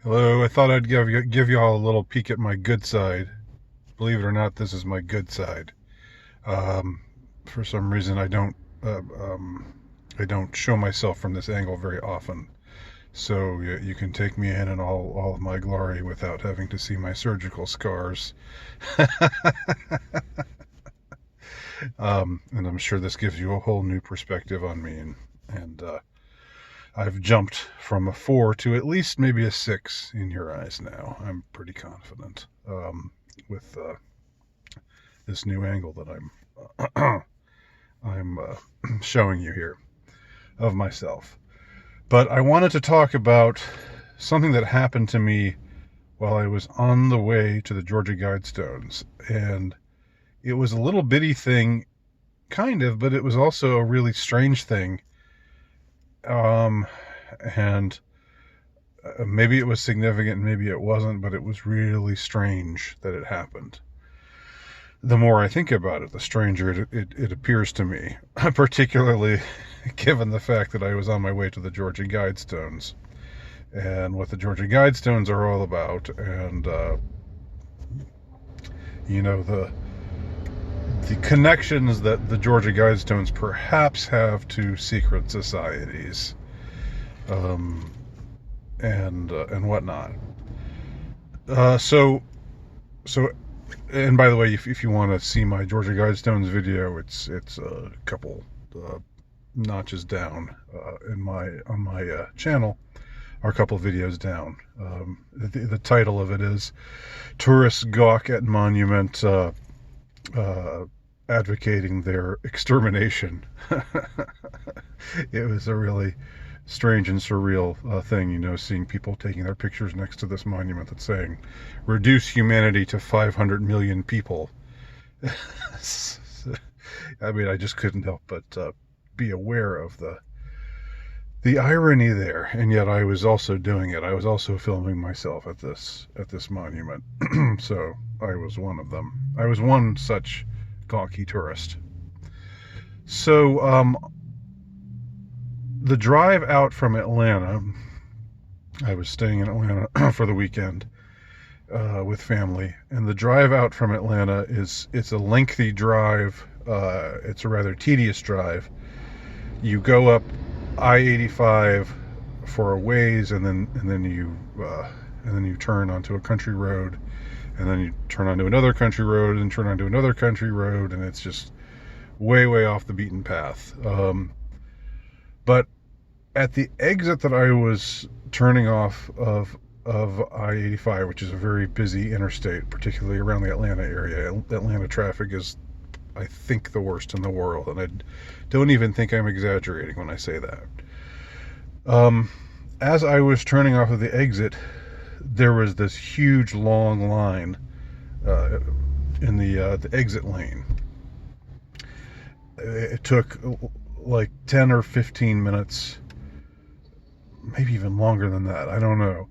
Hello, I thought I'd give y'all a little peek at my good side. Believe it or not, this is my good side. Um, for some reason, I don't show myself from this angle very often. So you can take me in all of my glory without having to see my surgical scars. And I'm sure this gives you a whole new perspective on me. And I've jumped from a 4 to at least maybe a 6 in your eyes now. I'm pretty confident with this new angle that I'm showing you here of myself. But I wanted to talk about something that happened to me while I was on the way to the Georgia Guidestones, and it was a little bitty thing, kind of, but it was also a really strange thing. Um, and maybe it was significant, maybe it wasn't, but it was really strange that it happened. The more I think about it, the stranger it appears to me, particularly given the fact that I was on my way to the Georgia Guidestones and what the Georgia Guidestones are all about, and you know the connections that the Georgia Guidestones perhaps have to secret societies, um, and whatnot. Uh, so so and by the way, if you want to see my Georgia Guidestones video, it's a couple notches down in my on my channel, or a couple videos down. The title of it is "Tourists Gawk at Monument, uh, Advocating Their Extermination." It was a really strange and surreal thing, seeing people taking their pictures next to this monument that's saying, "Reduce humanity to 500 million people." I mean, I just couldn't help but be aware of the irony there, and yet I was also doing it. I was also filming myself at this monument, so I was one of them. I was one such gawky tourist. So the drive out from Atlanta, I was staying in Atlanta for the weekend with family, and the drive out from Atlanta it's a lengthy drive. It's a rather tedious drive. You go up I-85 for a ways, and then you turn onto a country road, and then you turn onto another country road, and turn onto another country road, and it's just way off the beaten path. But at the exit that I was turning off of I-85, which is a very busy interstate, particularly around the Atlanta area. Atlanta traffic is, I think, the worst in the world, and I don't even think I'm exaggerating when I say that. As I was turning off of the exit, there was this huge long line in the exit lane. It took like 10 or 15 minutes, maybe even longer than that, I don't know,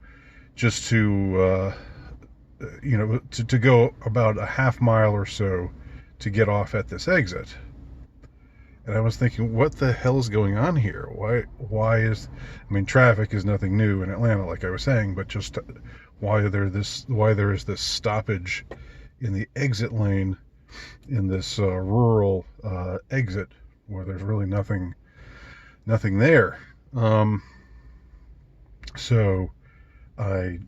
just to to go about a half mile or so to get off at this exit. And I was thinking, what the hell is going on here? I mean, traffic is nothing new in Atlanta, like I was saying, but just why there is this stoppage in the exit lane in this rural exit where there's really nothing there. So I,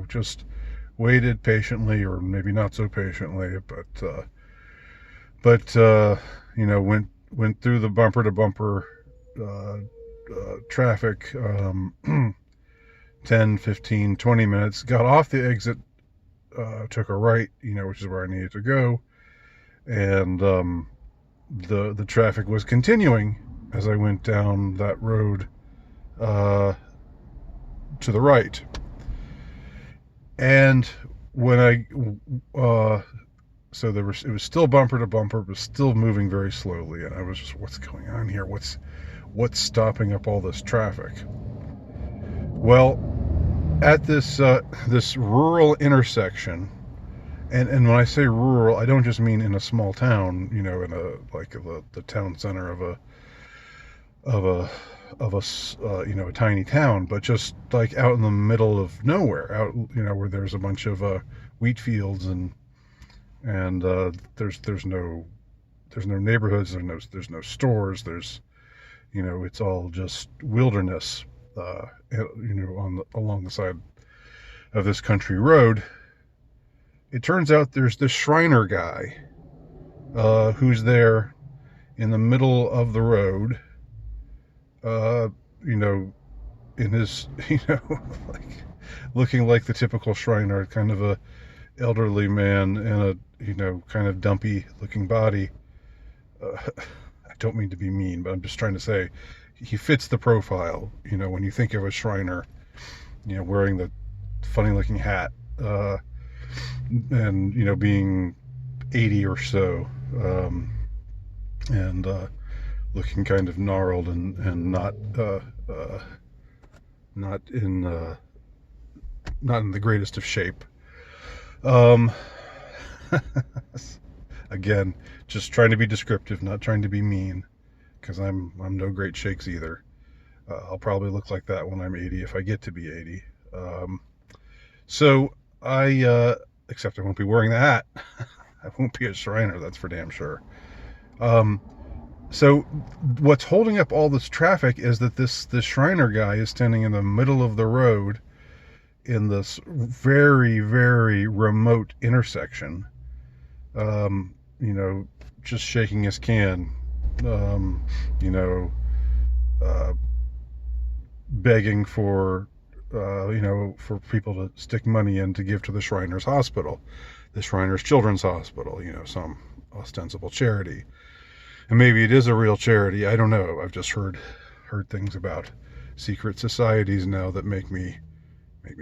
just waited patiently, or maybe not so patiently, but went through the bumper to bumper traffic, 10, 15, 20 minutes, got off the exit, took a right, which is where I needed to go, and the traffic was continuing as I went down that road to the right. And when it was still bumper to bumper, but still moving very slowly, and I was just, what's going on here? What's stopping up all this traffic? Well, at this rural intersection, and when I say rural, I don't just mean in a small town, in the town center of a a tiny town, but just like out in the middle of nowhere, out where there's a bunch of wheat fields and there's no neighborhoods, there's no stores, it's all just wilderness, along the side of this country road. It turns out there's this Shriner guy who's there in the middle of the road, in his, like looking like the typical Shriner, kind of a elderly man in a, kind of dumpy looking body. I don't mean to be mean, but I'm just trying to say he fits the profile, when you think of a Shriner, wearing the funny looking hat, and, being 80 or so, and looking kind of gnarled and not in the greatest of shape. Again, just trying to be descriptive, not trying to be mean, because I'm no great shakes either. I'll probably look like that when I'm 80, if I get to be 80. So except I won't be wearing the hat. I won't be a Shriner, that's for damn sure. So what's holding up all this traffic is that this Shriner guy is standing in the middle of the road in this very, very remote intersection, just shaking his can, begging for people to stick money in to give to the Shriners Hospital, the Shriners Children's Hospital, some ostensible charity. And maybe it is a real charity, I don't know. I've just heard things about secret societies now that make me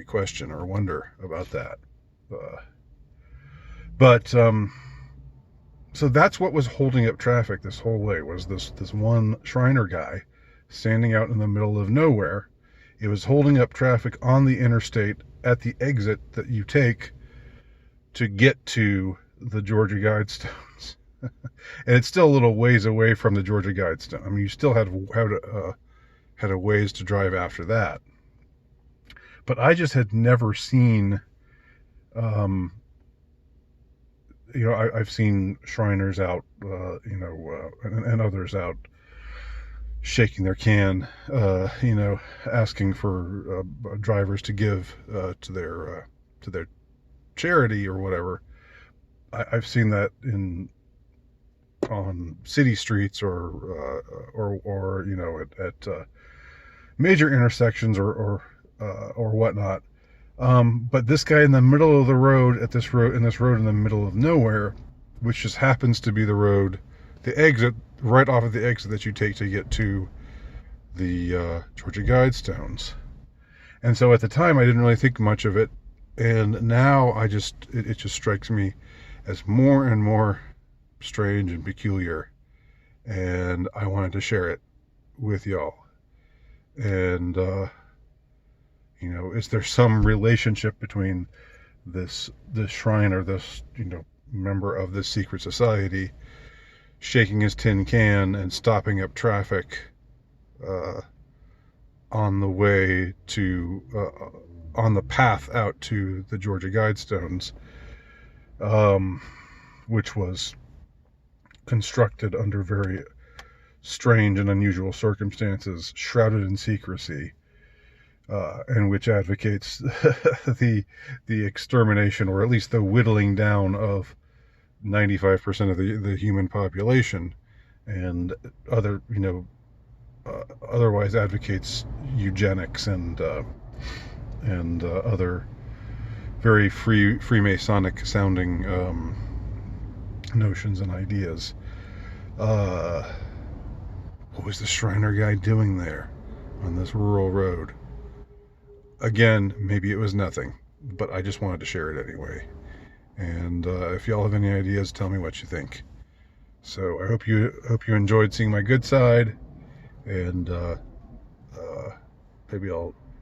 question or wonder about that. So that's what was holding up traffic this whole way, was this one Shriner guy standing out in the middle of nowhere. It was holding up traffic on the interstate at the exit that you take to get to the Georgia Guidestones. And it's still a little ways away from the Georgia Guidestone. I mean, you still had a ways to drive after that. But I just had never seen, I've seen Shriners out, and others out shaking their can, asking for drivers to give to their charity or whatever. I've seen that on city streets or at major intersections or whatnot. But this guy in the middle of the road, in this road in the middle of nowhere, which just happens to be the exit, right off of the exit that you take to get to the Georgia Guidestones. And so at the time I didn't really think much of it, and now it just strikes me as more and more strange and peculiar, and I wanted to share it with y'all. And is there some relationship between this Shriner, this member of this secret society, shaking his tin can and stopping up traffic on the way to on the path out to the Georgia Guidestones, which was constructed under very strange and unusual circumstances, shrouded in secrecy, and which advocates the extermination, or at least the whittling down, of 95% of the human population, and otherwise advocates eugenics and other very Freemasonic sounding notions and ideas. What was the Shriner guy doing there on this rural road? Again, maybe it was nothing, but I just wanted to share it anyway. And if y'all have any ideas, tell me what you think. So I hope you enjoyed seeing my good side, and maybe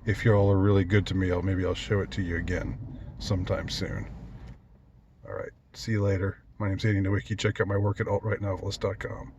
if y'all are really good to me, maybe I'll show it to you again sometime soon. All right, see you later. My name's Andy Nowicki. Check out my work at altrightnovelist.com.